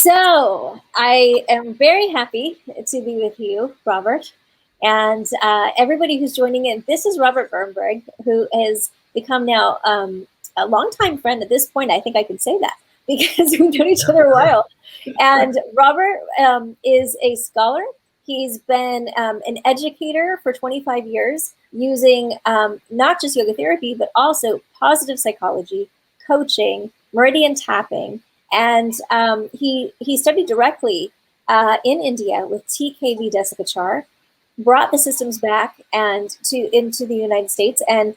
So I am very happy to be with you, Robert, and everybody who's joining in. This is Robert Birnberg, who has become now a longtime friend. At this point, I think I can say that because we've known each other a while. And Robert is a scholar. He's been an educator for 25 years using not just yoga therapy, but also positive psychology, coaching, meridian tapping. And he studied directly in India with TKV Desikachar, brought the systems back into the United States, and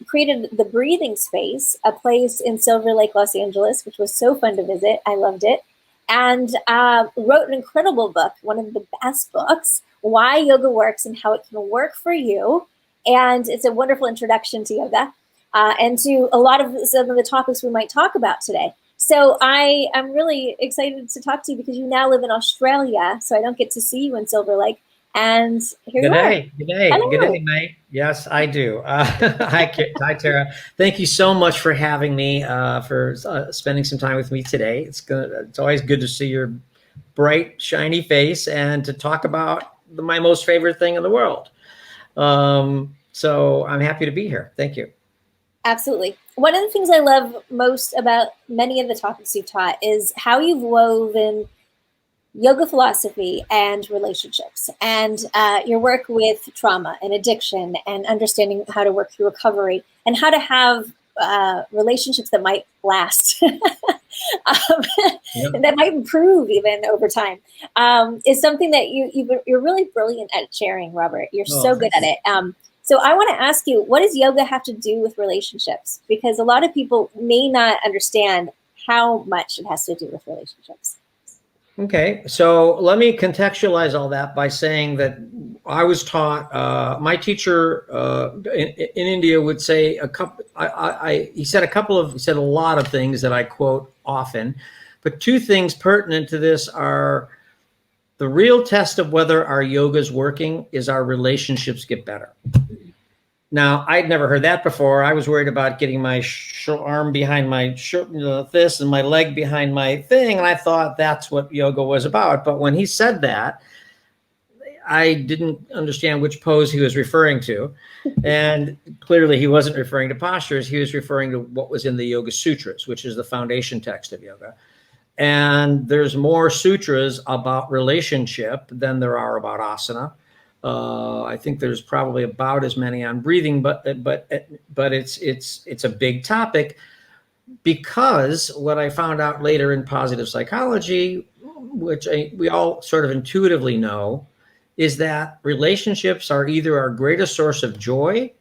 created the breathing space, a place in Silverlake, Los Angeles, which was so fun to visit. I loved it. And wrote an incredible book, one of the best books, Why Yoga Works and How It Can Work for You. And it's a wonderful introduction to yoga and to a lot of some of the topics we might talk about today. So I am really excited to talk to you because you now live in Australia, so I don't get to see you in Silverlake. And here you are. Good day, mate. Yes, I do. Hi, Terra. Thank you so much for having me, for spending some time with me today. It's always good to see your bright, shiny face and to talk about my most favorite thing in the world. So I'm happy to be here. Thank you. Absolutely. One of the things I love most about many of the topics you've taught is how you've woven yoga philosophy and relationships and your work with trauma and addiction and understanding how to work through recovery and how to have relationships that might last, that might improve even over time, is something that you're really brilliant at sharing, Robert. You're so good at it. So I want to ask you, what does yoga have to do with relationships? Because a lot of people may not understand how much it has to do with relationships. Okay, so let me contextualize all that by saying that I was taught, my teacher in India would say he said a lot of things that I quote often, but two things pertinent to this are the real test of whether our yoga is working is our relationships get better. Now, I'd never heard that before. I was worried about getting my arm behind my this and my leg behind my thing. And I thought that's what yoga was about. But when he said that, I didn't understand which pose he was referring to. And clearly he wasn't referring to postures. He was referring to what was in the Yoga Sutras, which is the foundation text of yoga. And there's more sutras about relationship than there are about asana. I think there's probably about as many on breathing, but it's a big topic because what I found out later in positive psychology, which we all sort of intuitively know, is that relationships are either our greatest source of joy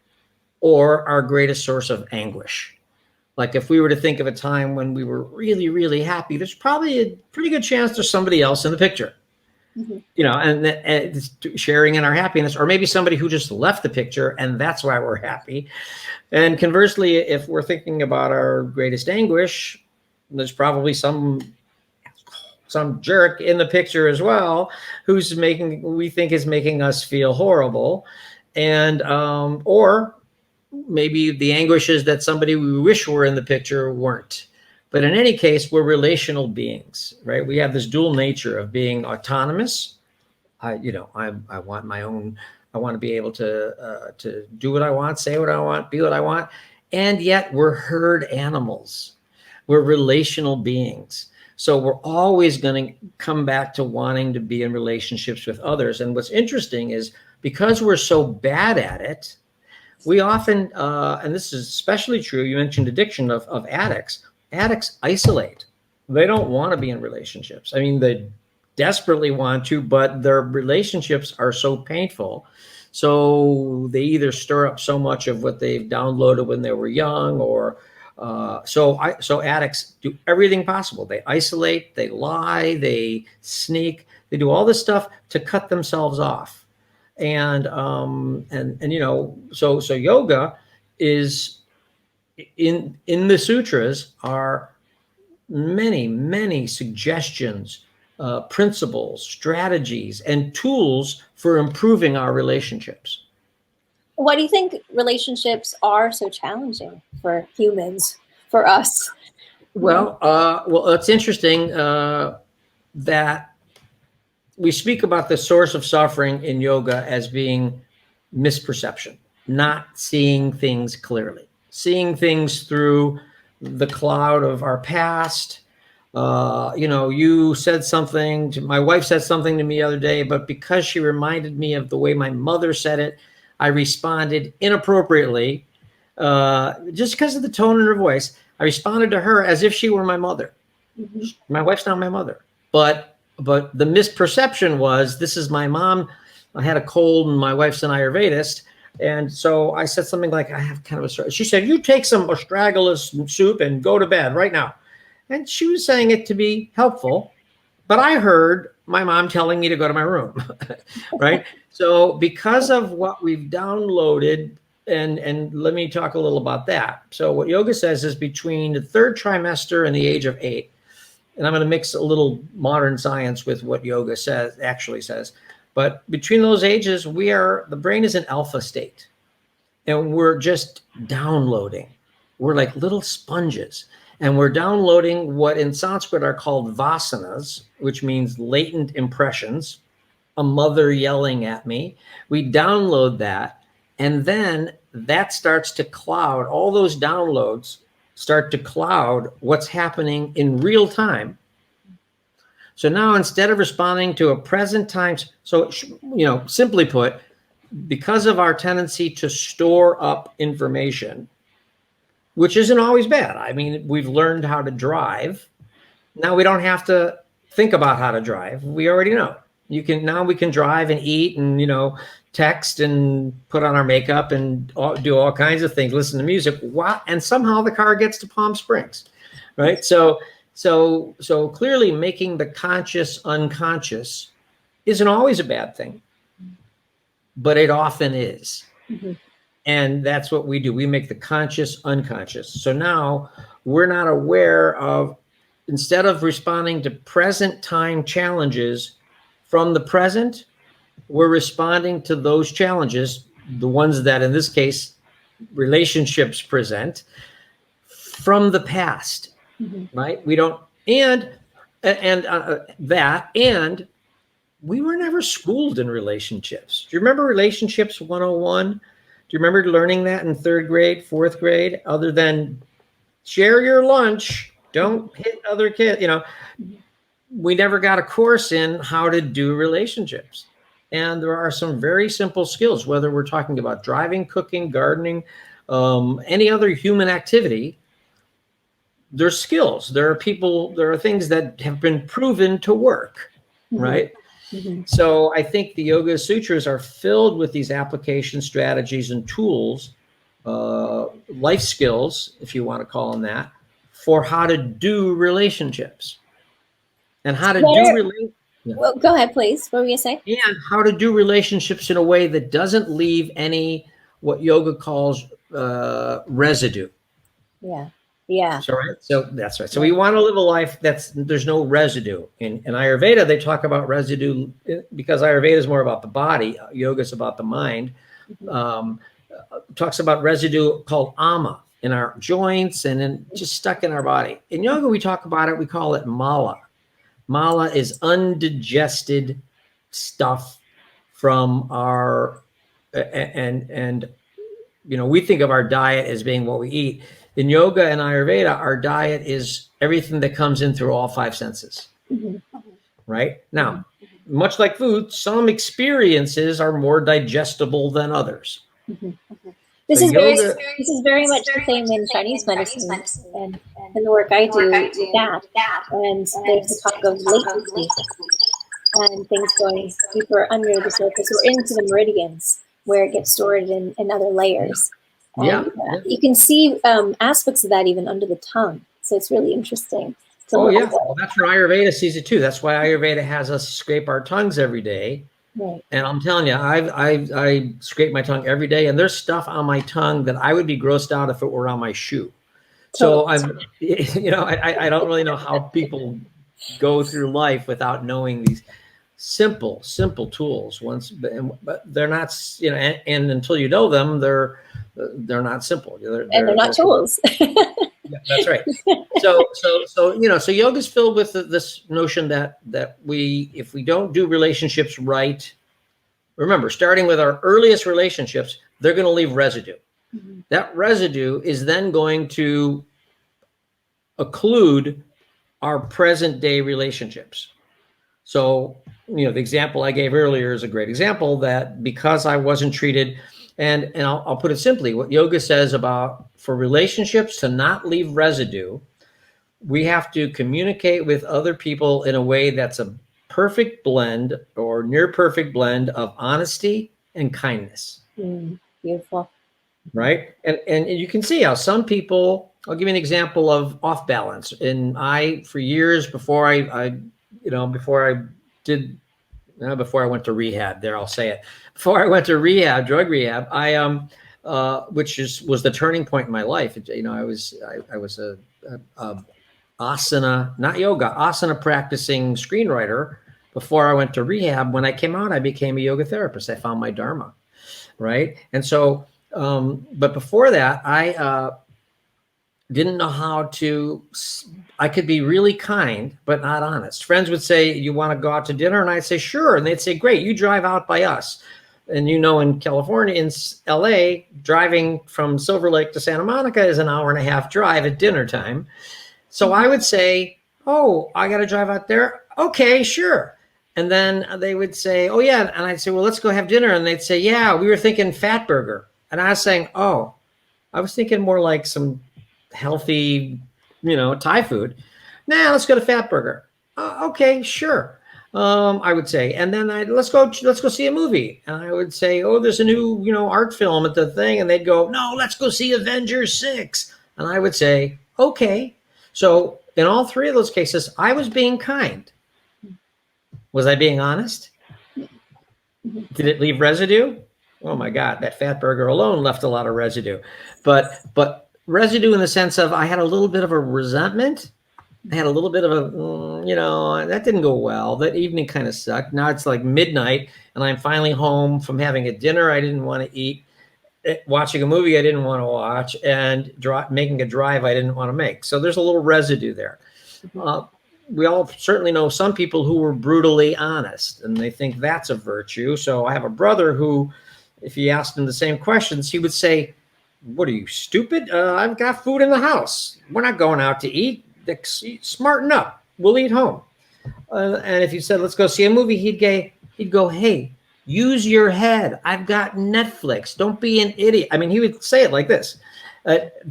or our greatest source of anguish. Like if we were to think of a time when we were really, really happy, there's probably a pretty good chance there's somebody else in the picture. Mm-hmm. You know, and sharing in our happiness, or maybe somebody who just left the picture and that's why we're happy. And conversely, if we're thinking about our greatest anguish, there's probably some jerk in the picture as well, we think is making us feel horrible. And, or maybe the anguish is that somebody we wish were in the picture weren't. But in any case, we're relational beings, right? We have this dual nature of being autonomous. I want my own. I want to be able to do what I want, say what I want, be what I want. And yet we're herd animals. We're relational beings. So we're always going to come back to wanting to be in relationships with others. And what's interesting is because we're so bad at it, we often, and this is especially true, you mentioned addiction of addicts. Addicts isolate. They don't want to be in relationships. I mean, they desperately want to, but their relationships are so painful. So they either stir up so much of what they've downloaded when they were young, or so addicts do everything possible. They isolate, they lie, they sneak, they do all this stuff to cut themselves off. And you know, so yoga is in the sutras are many suggestions, principles, strategies, and tools for improving our relationships. Why do you think relationships are so challenging for humans, for us? Well, it's interesting. that we speak about the source of suffering in yoga as being misperception, not seeing things clearly, seeing things through the cloud of our past. You said something to my wife said something to me the other day, but because she reminded me of the way my mother said it, I responded inappropriately, just because of the tone in her voice. I responded to her as if she were my mother. Mm-hmm. My wife's not my mother, but the misperception was, this is my mom. I had a cold and my wife's an Ayurvedist. And so I said something like, I have kind of a story. She said, you take some astragalus soup and go to bed right now. And she was saying it to be helpful, but I heard my mom telling me to go to my room, right? So because of what we've downloaded, and let me talk a little about that. So what yoga says is between the third trimester and the age of 8, and I'm going to mix a little modern science with what yoga actually says. But between those ages, the brain is in alpha state, and we're just downloading. We're like little sponges, and we're downloading what in Sanskrit are called vasanas, which means latent impressions, a mother yelling at me. We download that, and then that starts to cloud. All those downloads start to cloud what's happening in real time. So now, instead of responding to a present time, so, simply put, because of our tendency to store up information, which isn't always bad. I mean, we've learned how to drive. Now we don't have to think about how to drive. We already know. Now we can drive and eat and, text and put on our makeup and do all kinds of things, listen to music. And somehow the car gets to Palm Springs, right? So clearly making the conscious unconscious isn't always a bad thing, but it often is. Mm-hmm. And that's what we do. We make the conscious unconscious. So now we're not aware of, instead of responding to present time challenges from the present, we're responding to those challenges, the ones that in this case relationships present, from the past. Mm-hmm. Right? We don't, and we were never schooled in relationships. Do you remember Relationships 101? Do you remember learning that in 3rd grade, 4th grade? Other than share your lunch, don't hit other kids. We never got a course in how to do relationships. And there are some very simple skills, whether we're talking about driving, cooking, gardening, any other human activity. There's skills. There are things that have been proven to work, mm-hmm. right? Mm-hmm. So I think the Yoga Sutras are filled with these application strategies and tools, life skills, if you want to call them that, for how to do relationships and how to do relationships. Well, go ahead, please. What were you saying? And how to do relationships in a way that doesn't leave any, what yoga calls residue. Yeah. Yeah. So that's right. So we want to live a life there's no residue. In Ayurveda, they talk about residue because Ayurveda is more about the body. Yoga is about the mind. Mm-hmm. Talks about residue called ama in our joints and just stuck in our body. In yoga, we talk about it. We call it mala. Mala is undigested stuff from our, and we think of our diet as being what we eat. In yoga and Ayurveda, our diet is everything that comes in through all 5 senses, mm-hmm. right? Now, mm-hmm. much like food, some experiences are more digestible than others. Mm-hmm. This is very much the same in Chinese medicine and the work I do with that. And there's the talk of latency and things going deeper under the surface or into the meridians where it gets stored in other layers. And you can see aspects of that even under the tongue. So it's really interesting. Well, that's where Ayurveda sees it too. That's why Ayurveda has us scrape our tongues every day. Right. And I'm telling you, I scrape my tongue every day, and there's stuff on my tongue that I would be grossed out if it were on my shoe. So I don't really know how people go through life without knowing these simple tools. But they're not, and until you know them, they're not simple. They're not tools. Yeah, that's right. So yoga is filled with this notion that we, if we don't do relationships right, remember, starting with our earliest relationships, they're going to leave residue. Mhm. That residue is then going to occlude our present day relationships. So, the example I gave earlier is a great example, that because I wasn't treated, and I'll put it simply, what yoga says about, for relationships to not leave residue, we have to communicate with other people in a way that's a perfect blend or near perfect blend of honesty and kindness. Beautiful. Right. And you can see how some people, I'll give you an example of off balance. And for years before before I did, before I went to rehab there, I'll say it, before I went to rehab, drug rehab, which was the turning point in my life. I was a asana, not yoga, asana practicing screenwriter before I went to rehab. When I came out, I became a yoga therapist. I found my dharma. Right. And so, but before that, I didn't know how to, I could be really kind, but not honest. Friends would say, "You want to go out to dinner?" And I'd say, "Sure." And they'd say, "Great, you drive out by us." And in California, in LA, driving from Silverlake to Santa Monica is an hour and a half drive at dinner time. So I would say, "Oh, I got to drive out there." "Okay, sure." And then they would say, "Oh, yeah." And I'd say, "Well, let's go have dinner." And they'd say, "Yeah, we were thinking fat burger." And I was saying, "Oh, I was thinking more like some healthy, Thai food." "Nah, let's go to fat burger." "Okay, sure." I would say, and then let's go see a movie. And I would say, "Oh, there's a new, art film at the thing." And they'd go, "No, let's go see Avengers 6." And I would say, "Okay." So in all three of those cases, I was being kind. Was I being honest? Did it leave residue? Oh my God, that fat burger alone left a lot of residue. But residue in the sense of, I had a little bit of a resentment. I had a little bit of that didn't go well. That evening kind of sucked. Now it's like midnight and I'm finally home from having a dinner I didn't want to eat, watching a movie I didn't want to watch, and making a drive I didn't want to make. So there's a little residue there. We all certainly know some people who were brutally honest, and they think that's a virtue. So I have a brother who, if you asked him the same questions, he would say, "What are you, stupid? I've got food in the house. We're not going out to eat. Smarten up. We'll eat home." And if you said, "Let's go see a movie," he'd go, "Hey, use your head. I've got Netflix. Don't be an idiot." I mean, he would say it like this.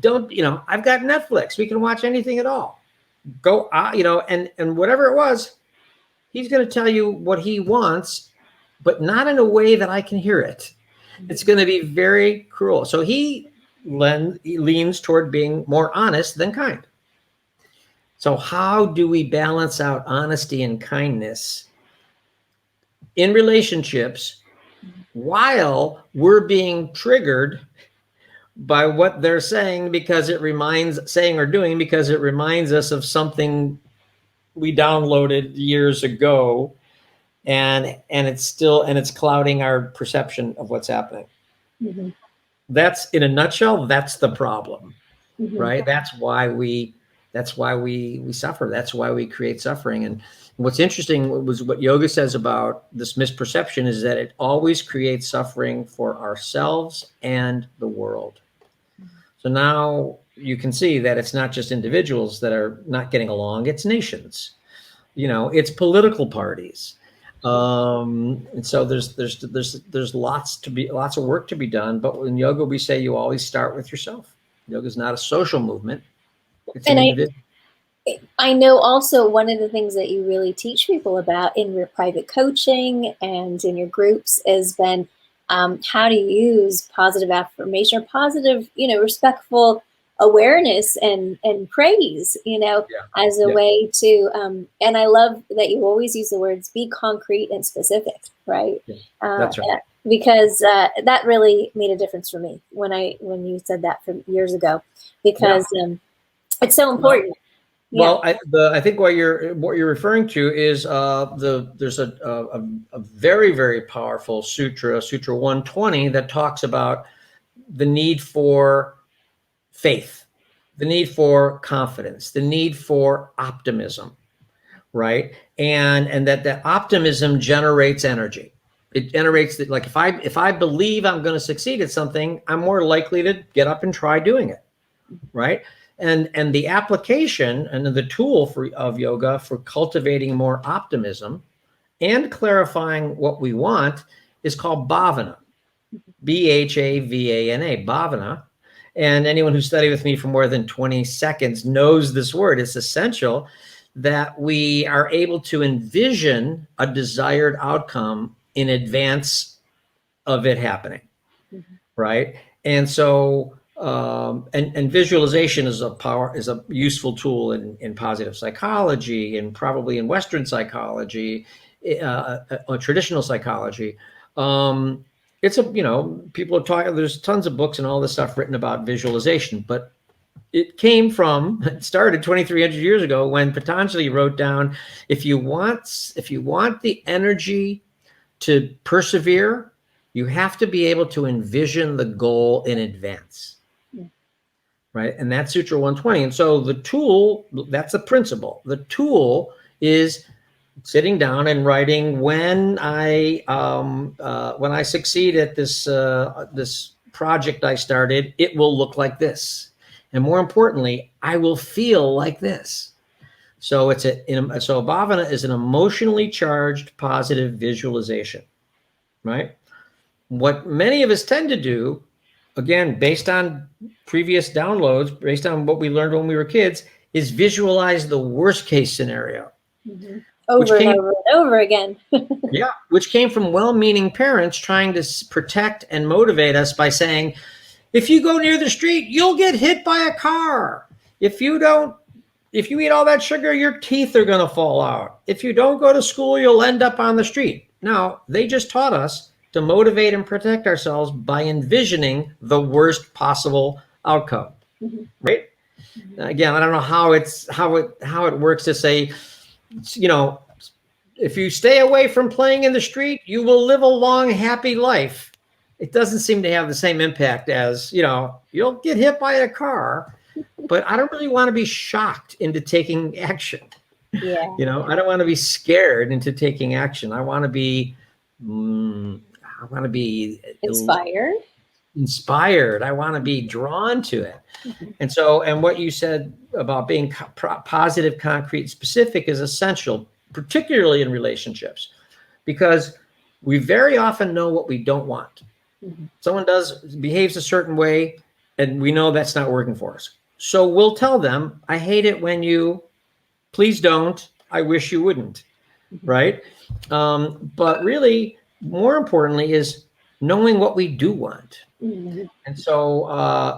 Don't, "I've got Netflix. We can watch anything at all. Go," and whatever it was, he's going to tell you what he wants, but not in a way that I can hear it. It's going to be very cruel. So he leans toward being more honest than kind. So how do we balance out honesty and kindness in relationships while we're being triggered by what they're saying, because it reminds us of something we downloaded years ago, and it's clouding our perception of what's happening. Mm-hmm. That's, in a nutshell, that's the problem. Mm-hmm. Right? That's why we suffer. That's why we create suffering. And what's interesting was what yoga says about this misperception is that it always creates suffering for ourselves and the world. So now you can see that it's not just individuals that are not getting along, it's nations. It's political parties. And so there's lots of work to be done. But in yoga, we say you always start with yourself. Yoga is not a social movement. It's an individual. I know also one of the things that you really teach people about in your private coaching and in your groups has been how to use positive affirmation, or positive, respectful awareness and praise, as a way to, and I love that you always use the words be concrete and specific, right? Yeah, that's right. Because that really made a difference for me when you said that from years ago, because it's so important. Well, I think what you're referring to is there's a very, very powerful Sutra 120, that talks about the need for faith. the need for confidence, the need for optimism, right? And that optimism generates energy. It generates that, like, if I believe I'm going to succeed at something, I'm more likely to get up and try doing it, right? And the application and the tool of yoga for cultivating more optimism and clarifying what we want is called bhavana. Bhavana, bhavana. And anyone who studied with me for more than 20 seconds knows this word. It's essential that we are able to envision a desired outcome in advance of it happening, right? And so, and visualization is a useful tool in positive psychology and probably in Western psychology, traditional psychology. It's people are talking. There's tons of books and all this stuff written about visualization, but it started 2,300 years ago when Patanjali wrote down, if you want the energy to persevere, you have to be able to envision the goal in advance, right? And that's Sutra 120. And so the tool, that's the principle. The tool is sitting down and writing, when I succeed at this project I started, it will look like this, and more importantly, I will feel like this. So so bhavana is an emotionally charged positive visualization, right? What many of us tend to do, again, based on previous downloads, based on what we learned when we were kids, is visualize the worst case scenario. Over and over again. Yeah, which came from well-meaning parents trying to protect and motivate us by saying, if you go near the street, you'll get hit by a car. If you eat all that sugar, your teeth are going to fall out. If you don't go to school, you'll end up on the street. Now, they just taught us to motivate and protect ourselves by envisioning the worst possible outcome, right? Again, I don't know how it works to say, if you stay away from playing in the street, you will live a long, happy life. It doesn't seem to have the same impact as, you'll get hit by a car, but I don't really want to be shocked into taking action. Yeah. I don't want to be scared into taking action. I want to be inspired. I want to be drawn to it. And what you said about being positive, concrete, specific is essential, particularly in relationships, because we very often know what we don't want. Someone behaves a certain way, and we know that's not working for us. So we'll tell them, I hate it when you, please don't, I wish you wouldn't, right? But really, more importantly, is knowing what we do want. And so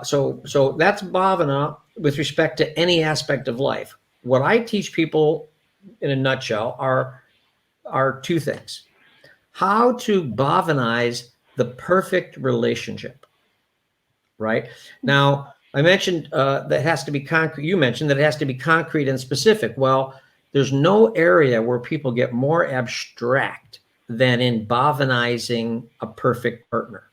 that's bhavana with respect to any aspect of life. What I teach people in a nutshell are two things: how to bhavanize the perfect relationship. Right now, I mentioned that has to be concrete. You mentioned that it has to be concrete and specific. Well, there's no area where people get more abstract than in bhavanizing a perfect partner.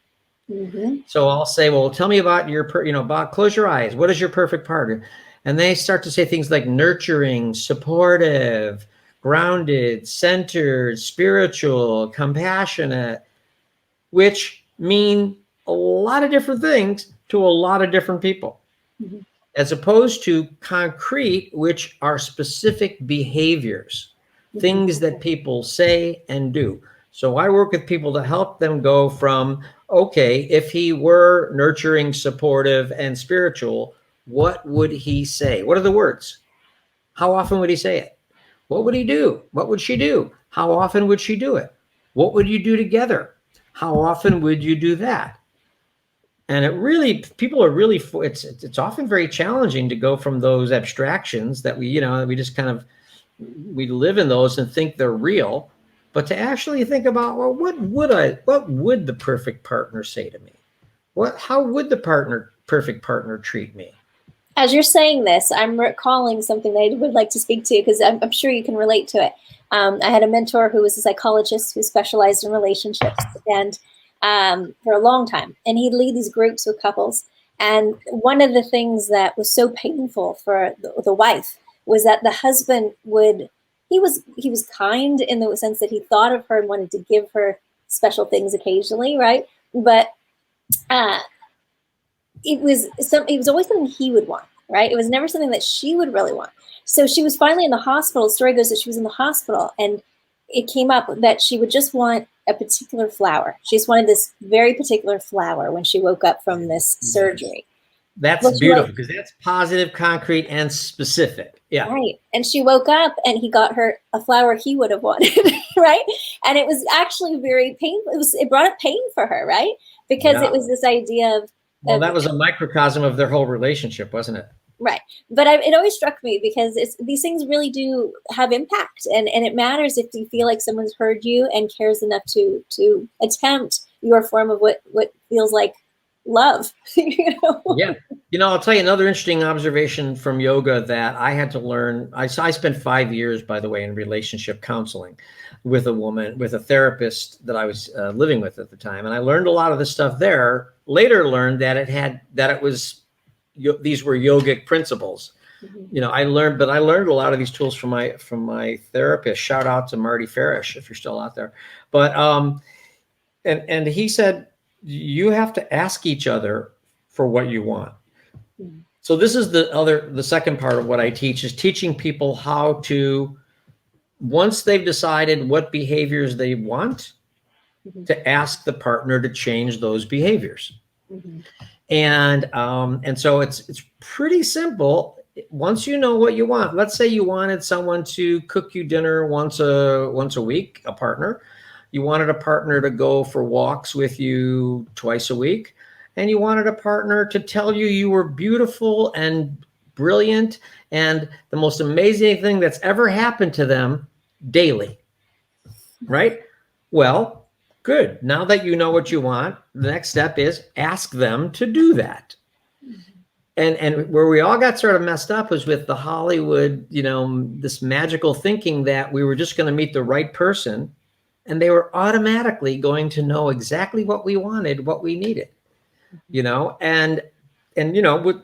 So I'll say, well, tell me about close your eyes. What is your perfect partner? And they start to say things like nurturing, supportive, grounded, centered, spiritual, compassionate, which mean a lot of different things to a lot of different people, as opposed to concrete, which are specific behaviors, things that people say and do. So I work with people to help them go from, okay, if he were nurturing, supportive, and spiritual, what would he say? What are the words? How often would he say it? What would he do? What would she do? How often would she do it? What would you do together? How often would you do that? And people are really, it's often very challenging to go from those abstractions that we just kind of, we live in those and think they're real, but to actually think about, well, what would the perfect partner say to me? How would the perfect partner treat me? As you're saying this, I'm recalling something that I would like to speak to, because I'm sure you can relate to it. I had a mentor who was a psychologist who specialized in relationships, and for a long time, and he'd lead these groups with couples. And one of the things that was so painful for the wife was that the husband would, he was kind in the sense that he thought of her and wanted to give her special things occasionally, right? But uh, it was always something he would want, right? It was never something that she would really want. So she was finally in the hospital. The story goes that she was in the hospital, and it came up that she would just want a particular flower. She just wanted this very particular flower when she woke up from this surgery. That's beautiful, because that's positive, concrete, and specific. Yeah. Right. And she woke up and he got her a flower he would have wanted, right? And it was actually very painful. It brought up pain for her, right? Because it was this idea of, well, that was a microcosm of their whole relationship, wasn't it? Right. But it always struck me because these things really do have impact, and it matters if you feel like someone's heard you and cares enough to attempt your form of what feels like love. You know? Yeah. You know, I'll tell you another interesting observation from yoga that I had to learn. I spent 5 years, by the way, in relationship counseling with a woman, with a therapist that I was living with at the time. And I learned a lot of this stuff there. Later learned that these were yogic principles. You know, I learned a lot of these tools from my therapist. Shout out to Marty Farish if you're still out there. But and he said, you have to ask each other for what you want. So this is the second part of what I teach, is teaching people how to, once they've decided what behaviors they want, to ask the partner to change those behaviors. And so it's pretty simple. Once you know what you want, let's say you wanted someone to cook you dinner once a week, a partner. You wanted a partner to go for walks with you twice a week, and you wanted a partner to tell you you were beautiful and brilliant and the most amazing thing that's ever happened to them daily, right? Well, good. Now that you know what you want, the next step is ask them to do that. And where we all got sort of messed up was with the Hollywood, you know, this magical thinking that we were just going to meet the right person and they were automatically going to know exactly what we wanted, what we needed, you know, and you know, with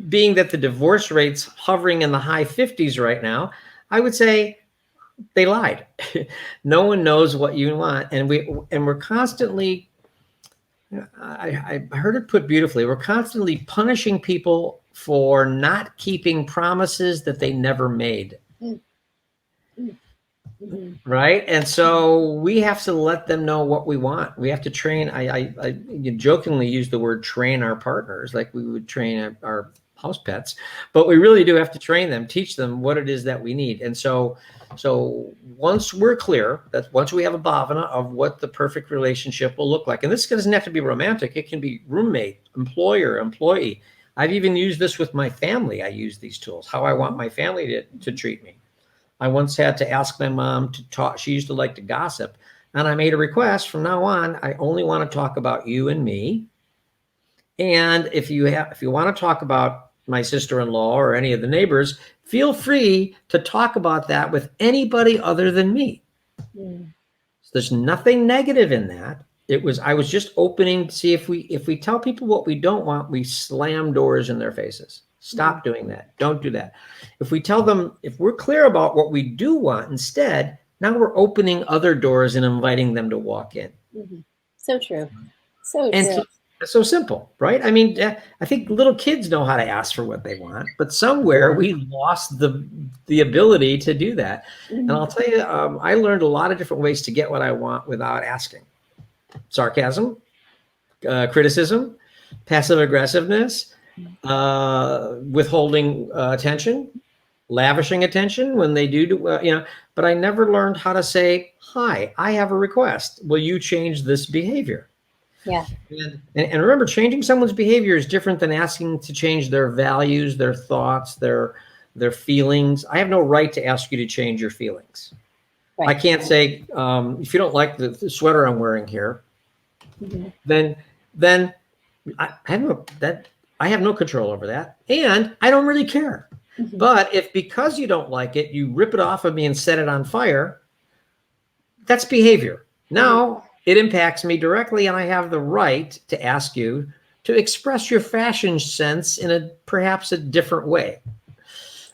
being that the divorce rate's hovering in the high 50s right now, I would say they lied. No one knows what you want, and we're constantly. I heard it put beautifully. We're constantly punishing people for not keeping promises that they never made. Right. And so we have to let them know what we want. We have to train. I jokingly use the word train our partners like we would train our house pets, but we really do have to train them, teach them what it is that we need. And so once we're clear, that once we have a bhavana of what the perfect relationship will look like, and this doesn't have to be romantic, it can be roommate, employer, employee. I've even used this with my family. I use these tools, how I want my family to treat me. I once had to ask my mom to talk. She used to like to gossip. And I made a request from now on. I only want to talk about you and me. And if you want to talk about my sister-in-law or any of the neighbors, feel free to talk about that with anybody other than me. So there's nothing negative in that. I was just opening to see if we tell people what we don't want, we slam doors in their faces. Stop doing that. Don't do that. If we tell them, if we're clear about what we do want instead, now we're opening other doors and inviting them to walk in. So true. So true. And it's so simple, right? I mean, I think little kids know how to ask for what they want, but somewhere we lost the ability to do that. And I'll tell you, I learned a lot of different ways to get what I want without asking. Sarcasm, criticism, passive aggressiveness, withholding attention, lavishing attention when they do, but I never learned how to say, hi, I have a request. Will you change this behavior? Yeah. And remember, changing someone's behavior is different than asking to change their values, their thoughts, their feelings. I have no right to ask you to change your feelings. Right. I can't say, if you don't like the sweater I'm wearing here, then I have no control over that, and I don't really care. But if because you don't like it, you rip it off of me and set it on fire, that's behavior. Now it impacts me directly, and I have the right to ask you to express your fashion sense in perhaps a different way.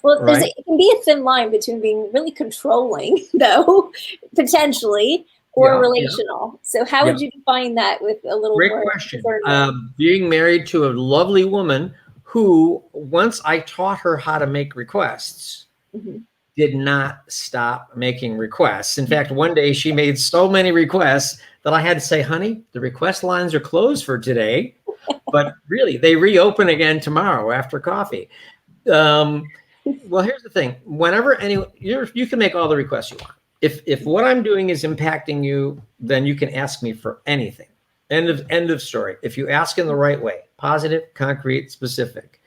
Well, Right? it can be a thin line between being really controlling, though, potentially, or Yeah, yeah, relational. So how yeah. would you define that with a little Great more question. discernment? Being married to a lovely woman who, once I taught her how to make requests, Mm-hmm. did not stop making requests. In fact, one day she made so many requests that I had to say, honey, the request lines are closed for today, but really they reopen again tomorrow after coffee. Well, here's the thing. Whenever you can make all the requests you want. If what I'm doing is impacting you, then you can ask me for anything. End of story. If you ask in the right way, positive, concrete, specific.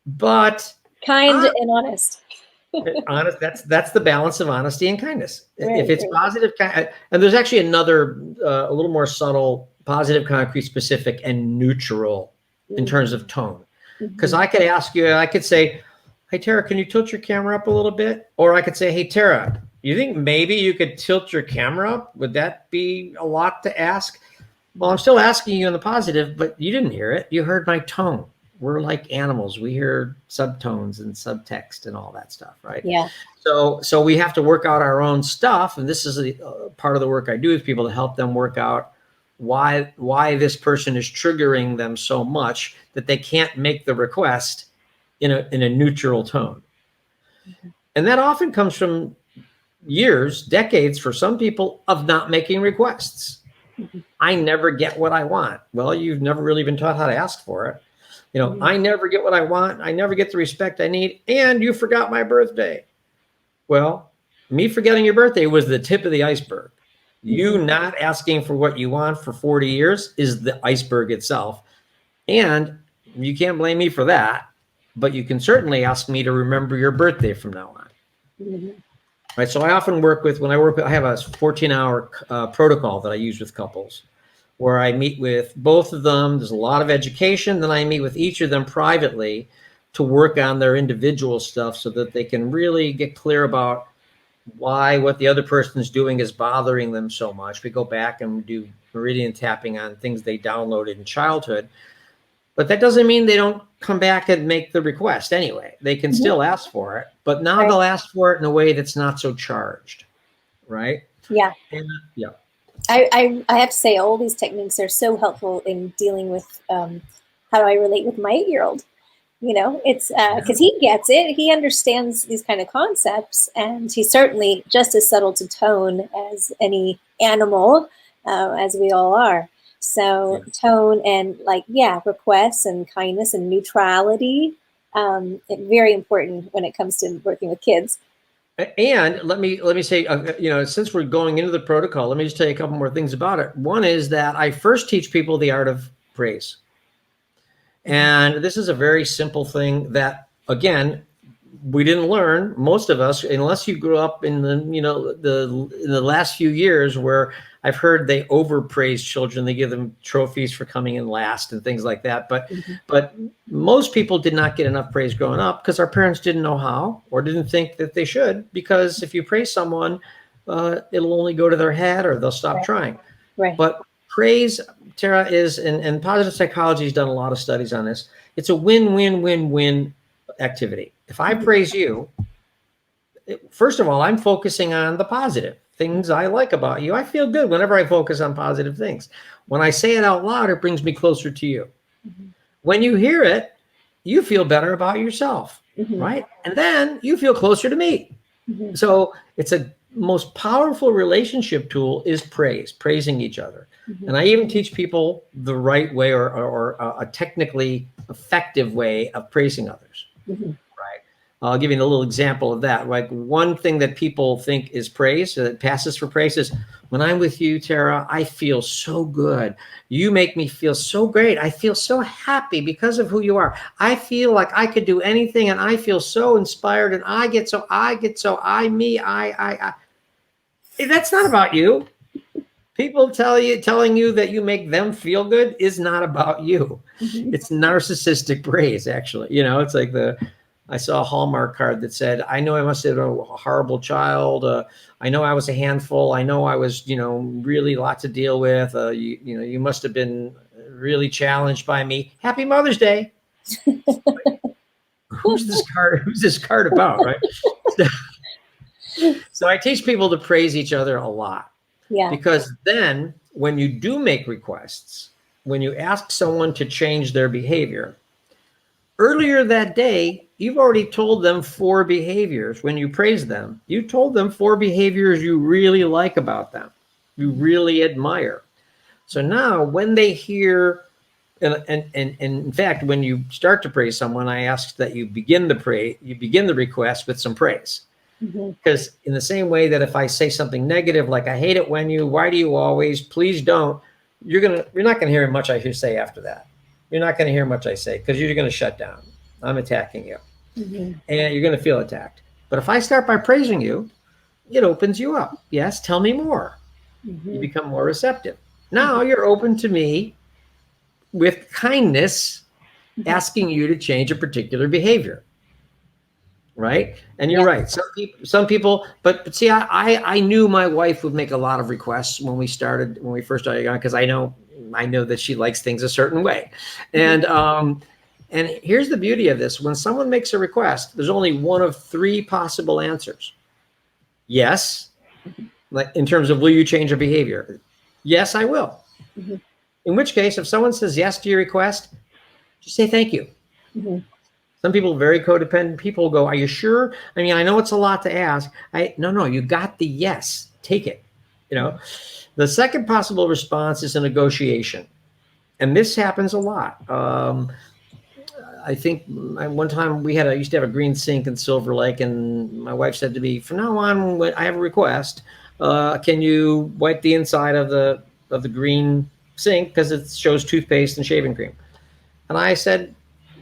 But Kind and honest. honest, that's the balance of honesty and kindness. If Right, it's right. positive, and there's actually another a little more subtle positive, concrete, specific, and neutral in terms of tone. Because Mm-hmm. I could ask you, I could say, hey Tara, can you tilt your camera up a little bit? Or I could say, hey Tara, you think maybe you could tilt your camera up? Would that be a lot to ask? Well, I'm still asking you in the positive, but you didn't hear it. You heard my tone. We're like animals. We hear subtones and subtext and all that stuff, right? Yeah. So we have to work out our own stuff, and this is part of the work I do with people to help them work out why this person is triggering them so much that they can't make the request in a neutral tone. And that often comes from years, decades for some people of not making requests. I never get what I want. Well, you've never really been taught how to ask for it. Mm-hmm. I never get what I want. I never get the respect I need. And you forgot my birthday. Well, me forgetting your birthday was the tip of the iceberg. You Mm-hmm. not asking for what you want for 40 years is the iceberg itself. And you can't blame me for that, but you can certainly ask me to remember your birthday from now on. Mm-hmm. Right. So I often I have a 14-hour protocol that I use with couples where I meet with both of them. There's a lot of education. Then I meet with each of them privately to work on their individual stuff so that they can really get clear about why what the other person is doing is bothering them so much. We go back and do meridian tapping on things they downloaded in childhood. But that doesn't mean they don't come back and make the request anyway. They can Mm-hmm. still ask for it, but now Right. they'll ask for it in a way that's not so charged, right? Yeah. And, yeah. I have to say, all these techniques are so helpful in dealing with how do I relate with my 8-year-old. It's because he gets it. He understands these kind of concepts, and he's certainly just as subtle to tone as any animal, as we all are. So tone and requests and kindness and neutrality, very important when it comes to working with kids. And let me say, since we're going into the protocol, let me just tell you a couple more things about it. One is that I first teach people the art of praise. And this is a very simple thing that, again, we didn't learn, most of us, unless you grew up in the last few years where I've heard they overpraise children. They give them trophies for coming in last and things like that. But most people did not get enough praise growing up because our parents didn't know how or didn't think that they should. Because if you praise someone, it'll only go to their head or they'll stop trying. Right. But praise, Terra, is, and positive psychology has done a lot of studies on this. It's a win-win-win-win activity. If I praise you, first of all, I'm focusing on the positive things I like about you. I feel good whenever I focus on positive things. When I say it out loud, it brings me closer to you. When you hear it, you feel better about yourself, right? And then you feel closer to me. So it's a most powerful relationship tool is praising each other. And I even teach people the right way or a technically effective way of praising others. Right. I'll give you a little example of that. Like one thing that people think is praise, that passes for praise, is when I'm with you, Tara, I feel so good. You make me feel so great. I feel so happy because of who you are. I feel like I could do anything, and I feel so inspired, and I. That's not about you. People telling you that you make them feel good is not about you. It's narcissistic praise, actually. It's like I saw a Hallmark card that said, I know I must have been a horrible child. I know I was a handful. I know I was, really a lot to deal with. You must have been really challenged by me. Happy Mother's Day. Who's this card about, right? So I teach people to praise each other a lot. Yeah. Because then when you do make requests, when you ask someone to change their behavior, earlier that day, you've already told them 4 behaviors. When you praise them, you told them 4 behaviors you really like about them, you really admire. So now when they hear, and in fact, when you start to praise someone, I ask that you begin the request with some praise. Because in the same way that if I say something negative, like I hate it when you, why do you always, please don't, you're not gonna hear much I should say after that. You're not gonna hear much I say because you're gonna shut down. I'm attacking you, and you're gonna feel attacked. But if I start by praising you, it opens you up. Yes, tell me more. You become more receptive. Now you're open to me with kindness, asking you to change a particular behavior. Right. And you're right. Some people, but see, I knew my wife would make a lot of requests when we first started on, because I know that she likes things a certain way. And here's the beauty of this. When someone makes a request, there's only one of 3 possible answers. Yes. Like in terms of, will you change your behavior? Yes, I will. In which case, if someone says yes to your request, just say thank you. Some people, very codependent people, go, are you sure? I mean, I know it's a lot to ask. No, you got the yes. Take it. The second possible response is a negotiation. And this happens a lot. I think one time I used to have a green sink in Silverlake, and my wife said to me, from now on, when I have a request, can you wipe the inside of the green sink because it shows toothpaste and shaving cream? And I said,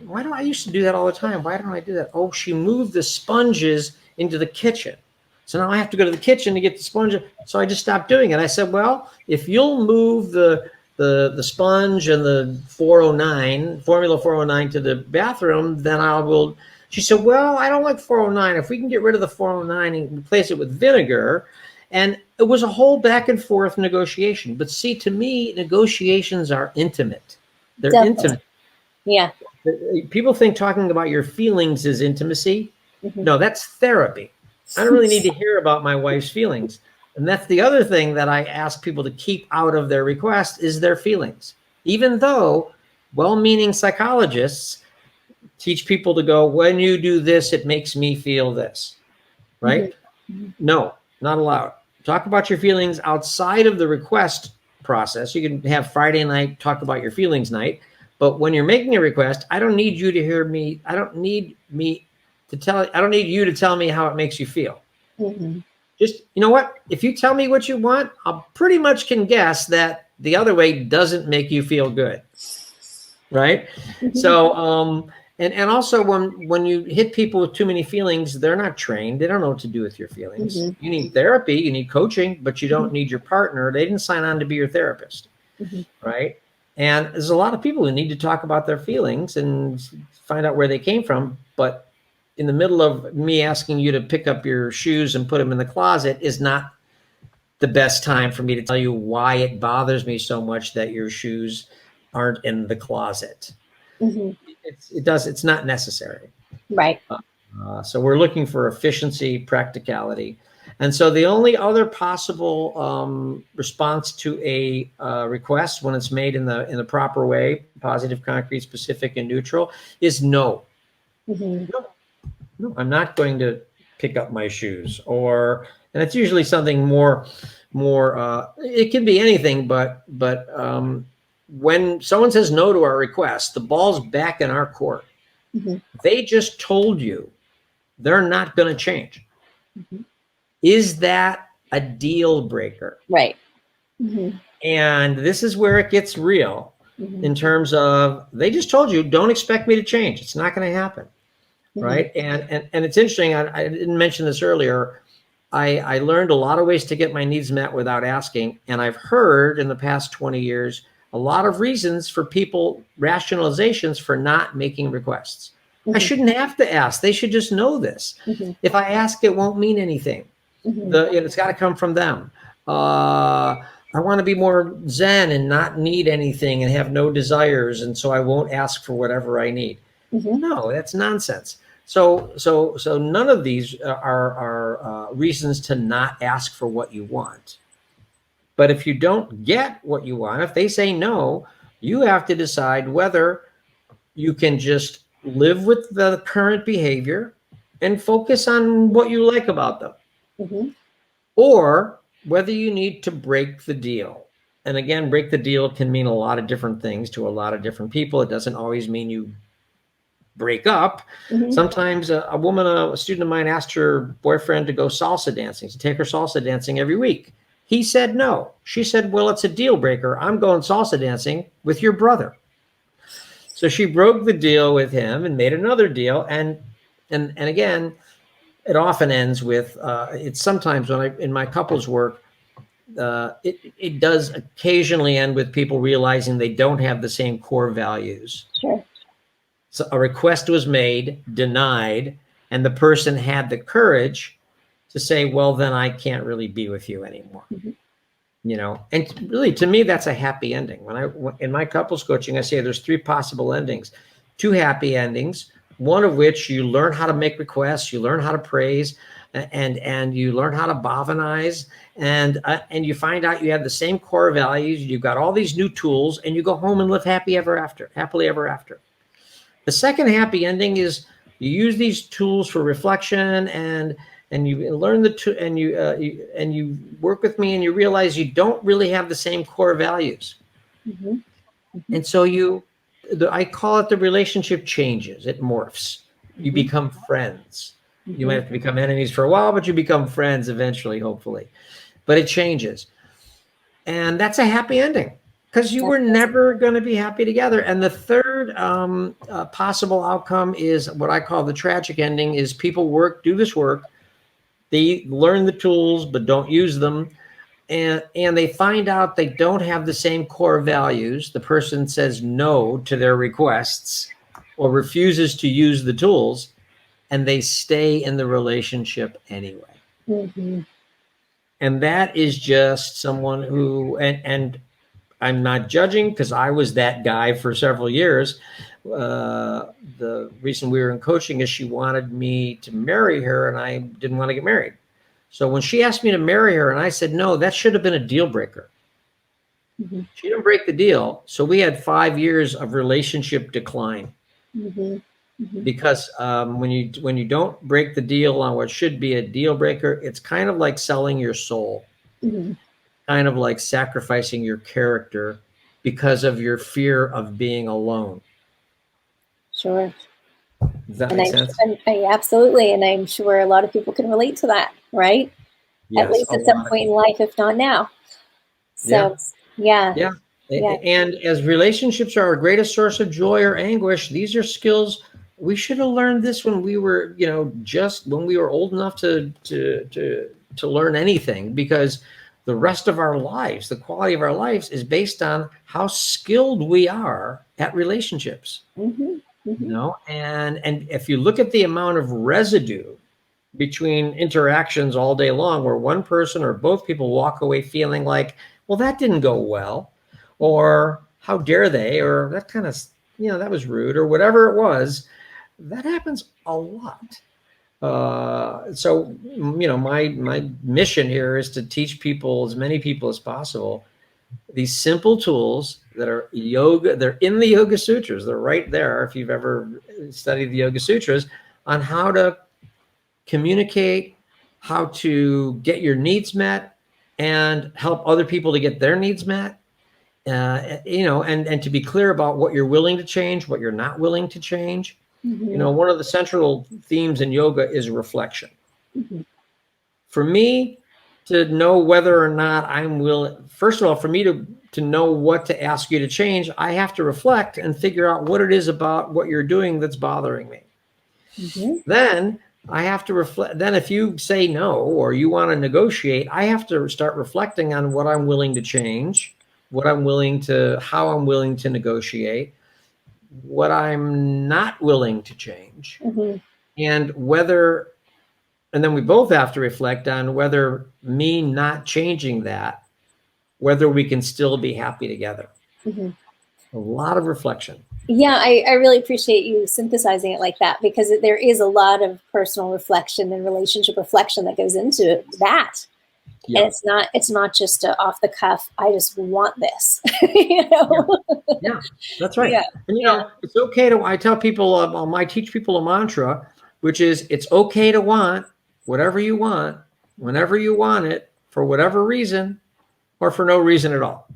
why do I used to do that all the time? Why don't I do that? Oh, she moved the sponges into the kitchen. So now I have to go to the kitchen to get the sponge. So I just stopped doing it. I said, well, if you'll move the sponge and the Formula 409 to the bathroom, then I will. She said, well, I don't like 409. If we can get rid of the 409 and replace it with vinegar. And it was a whole back and forth negotiation. But see, to me, negotiations are intimate. They're intimate. Yeah. People think talking about your feelings is intimacy. No, that's therapy. I don't really need to hear about my wife's feelings. And that's the other thing that I ask people to keep out of their request is their feelings. Even though well-meaning psychologists teach people to go, when you do this, it makes me feel this, right? No, not allowed. Talk about your feelings outside of the request process. You can have Friday night, talk about your feelings night. But when you're making a request, I don't need you to hear me. I don't need you to tell me how it makes you feel. Just, you know what? If you tell me what you want, I pretty much can guess that the other way doesn't make you feel good. Right? So, and also when you hit people with too many feelings, they're not trained. They don't know what to do with your feelings. You need therapy, you need coaching, but you don't need your partner. They didn't sign on to be your therapist. Right? And there's a lot of people who need to talk about their feelings and find out where they came from. But in the middle of me asking you to pick up your shoes and put them in the closet is not the best time for me to tell you why it bothers me so much that your shoes aren't in the closet. It's not necessary. Right. So we're looking for efficiency, practicality. And so the only other possible response to a request when it's made in the proper way, positive, concrete, specific, and neutral, is no. No, I'm not going to pick up my shoes. And it's usually something more. It can be anything, but when someone says no to our request, the ball's back in our court. They just told you they're not going to change. Is that a deal breaker? Right. And this is where it gets real in terms of they just told you, don't expect me to change. It's not going to happen. Right. And it's interesting. I didn't mention this earlier. I learned a lot of ways to get my needs met without asking. And I've heard in the past 20 years, a lot of reasons for people, rationalizations for not making requests. I shouldn't have to ask. They should just know this. If I ask, it won't mean anything. It's got to come from them. I want to be more zen and not need anything and have no desires, and so I won't ask for whatever I need. Mm-hmm. No, that's nonsense. So none of these are reasons to not ask for what you want. But if you don't get what you want, if they say no, you have to decide whether you can just live with the current behavior and focus on what you like about them, Mm-hmm. or whether you need to break the deal. And again, break the deal can mean a lot of different things to a lot of different people. It doesn't always mean you break up. Mm-hmm. Sometimes a student of mine asked her boyfriend to go salsa dancing, to take her salsa dancing every week. He said no. She said, well, it's a deal breaker. I'm going salsa dancing with your brother. So she broke the deal with him and made another deal. And again, it often ends with it's sometimes when I in my couples work, it does occasionally end with people realizing they don't have the same core values. Sure. So a request was made, denied, and the person had the courage to say, well, then I can't really be with you anymore. Mm-hmm. And really, to me, that's a happy ending. In my couples coaching, I say there's three possible endings: two happy endings, one of which you learn how to make requests, you learn how to praise, and you learn how to bhavanize, and you find out you have the same core values, you've got all these new tools, and you go home and live happily ever after. The second happy ending is you use these tools for reflection, and you learn and you work with me, and you realize you don't really have the same core values. Mm-hmm. Mm-hmm. And so I call it the relationship changes. It morphs. You Mm-hmm. become friends. You might Mm-hmm. have to become enemies for a while, but you become friends eventually, hopefully. But it changes. And that's a happy ending, because you were never going to be happy together. And the third possible outcome is what I call the tragic ending: is people do this work, they learn the tools but don't use them, and they find out they don't have the same core values. The person says no to their requests or refuses to use the tools, and they stay in the relationship anyway. Mm-hmm. And that is just someone who, and I'm not judging, because I was that guy for several years. The reason we were in coaching is she wanted me to marry her, and I didn't want to get married. So when she asked me to marry her and I said no, that should have been a deal breaker. Mm-hmm. She didn't break the deal. So we had 5 years of relationship decline, Mm-hmm. Mm-hmm. because when you don't break the deal on what should be a deal breaker, it's kind of like selling your soul, Mm-hmm. kind of like sacrificing your character because of your fear of being alone. Sure. Does that And make sense? absolutely, and I'm sure a lot of people can relate to that, right? At Yes, least a at some lot of point in people. life, if not now. Yeah, So, yeah, yeah. yeah. And as relationships are our greatest source of joy or anguish, these are skills we should have learned this when we were, just when we were old enough to learn anything, because the rest of our lives, the quality of our lives, is based on how skilled we are at relationships. Mm-hmm. Mm-hmm. And if you look at the amount of residue between interactions all day long, where one person or both people walk away feeling like, well, that didn't go well, or how dare they, or that kind of, that was rude, or whatever it was, that happens a lot. So my mission here is to teach people, as many people as possible, these simple tools that are yoga. They're in the Yoga Sutras. They're right there if you've ever studied the Yoga Sutras, on how to communicate, how to get your needs met, and help other people to get their needs met. And to be clear about what you're willing to change, what you're not willing to change. Mm-hmm. One of the central themes in yoga is reflection. Mm-hmm. For me to know whether or not I'm willing, first of all, for me to know what to ask you to change, I have to reflect and figure out what it is about what you're doing that's bothering me. Mm-hmm. Then I have to reflect. Then if you say no, or you want to negotiate, I have to start reflecting on what I'm willing to change, how I'm willing to negotiate, what I'm not willing to change, Mm-hmm. and then we both have to reflect on whether me not changing that whether we can still be happy together. Mm-hmm. A lot of reflection. Yeah, I really appreciate you synthesizing it like that, because there is a lot of personal reflection and relationship reflection that goes into that. Yeah. And it's not just off the cuff, I just want this. You know? Yeah, that's right. Yeah. And it's okay to, I tell people, I teach people a mantra, which is it's okay to want whatever you want, whenever you want it, for whatever reason, or for no reason at all.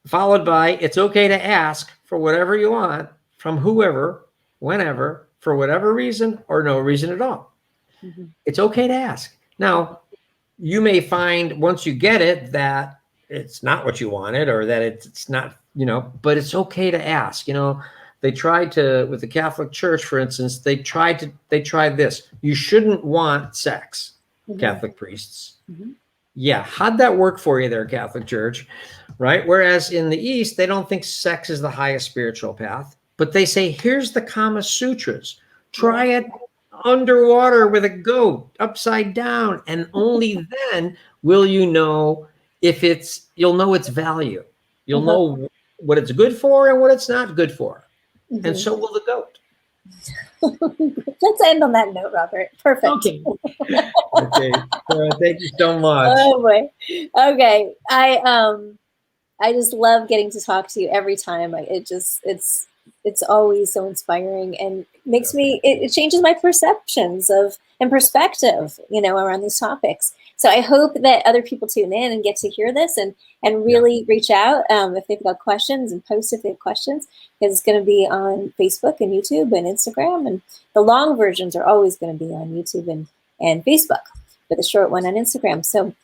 Followed by, it's okay to ask for whatever you want from whoever, whenever, for whatever reason or no reason at all. Mm-hmm. It's okay to ask. Now, you may find once you get it that it's not what you wanted, or that it's not, but it's okay to ask. They tried to, with the Catholic Church, for instance, they tried this. You shouldn't want sex, mm-hmm. Catholic priests. Mm-hmm. Yeah. How'd that work for you there, Catholic Church? Right. Whereas in the East, they don't think sex is the highest spiritual path, but they say, here's the Kama Sutras. Try it underwater with a goat, upside down. And only then will you know you'll know its value. You'll know what it's good for and what it's not good for. Mm-hmm. And so will the goat. Let's end on that note, Robert. Perfect. Okay. Okay. Thank you so much. Oh boy. Okay. I just love getting to talk to you every time. It's always so inspiring, and makes me, it changes my perceptions and perspective, around these topics. So I hope that other people tune in and get to hear this and really reach out if they've got questions, and post if they have questions, because it's going to be on Facebook and YouTube and Instagram, and the long versions are always going to be on YouTube and Facebook, but the short one on Instagram. So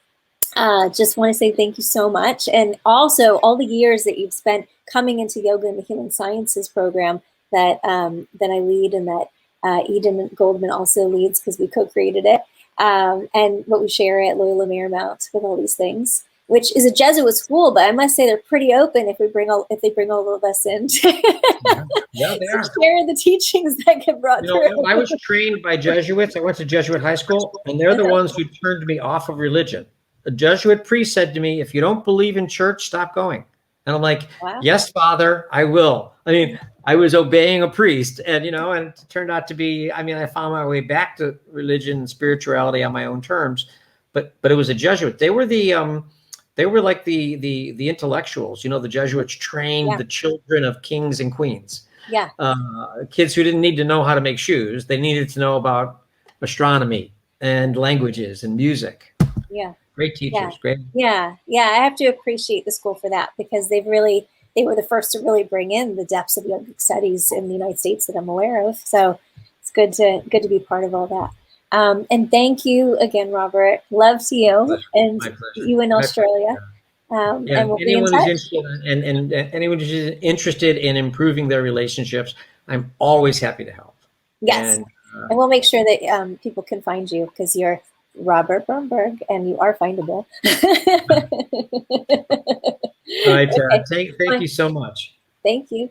just want to say thank you so much. And also all the years that you've spent coming into yoga and the healing sciences program that I lead, and that Eden Goldman also leads, because we co-created it. And what we share at Loyola Marymount with all these things, which is a Jesuit school, but I must say they're pretty open if they bring all of us in yeah, they are. Share the teachings that get brought through. I was trained by Jesuits. I went to Jesuit high school, and they're the ones who turned me off of religion. A Jesuit priest said to me, if you don't believe in church, stop going. And I'm like, wow. Yes, Father, I will. I mean, I was obeying a priest, and, and it turned out to be, I found my way back to religion and spirituality on my own terms, but it was a Jesuit. They were like the intellectuals, the Jesuits trained the children of kings and queens. Yeah. Kids who didn't need to know how to make shoes. They needed to know about astronomy and languages and music. Yeah. Great teachers. Great. Yeah. I have to appreciate the school for that, because they were the first to really bring in the depths of yogic studies in the United States that I'm aware of. So it's good to be part of all that. And thank you again, Robert. Love to you and you in Australia. And we'll anyone who's interested and anyone who's interested in improving their relationships, I'm always happy to help. Yes, and we'll make sure that people can find you, because you're Robert Birnberg and you are findable. All right, Terra. Thank you so much. Thank you.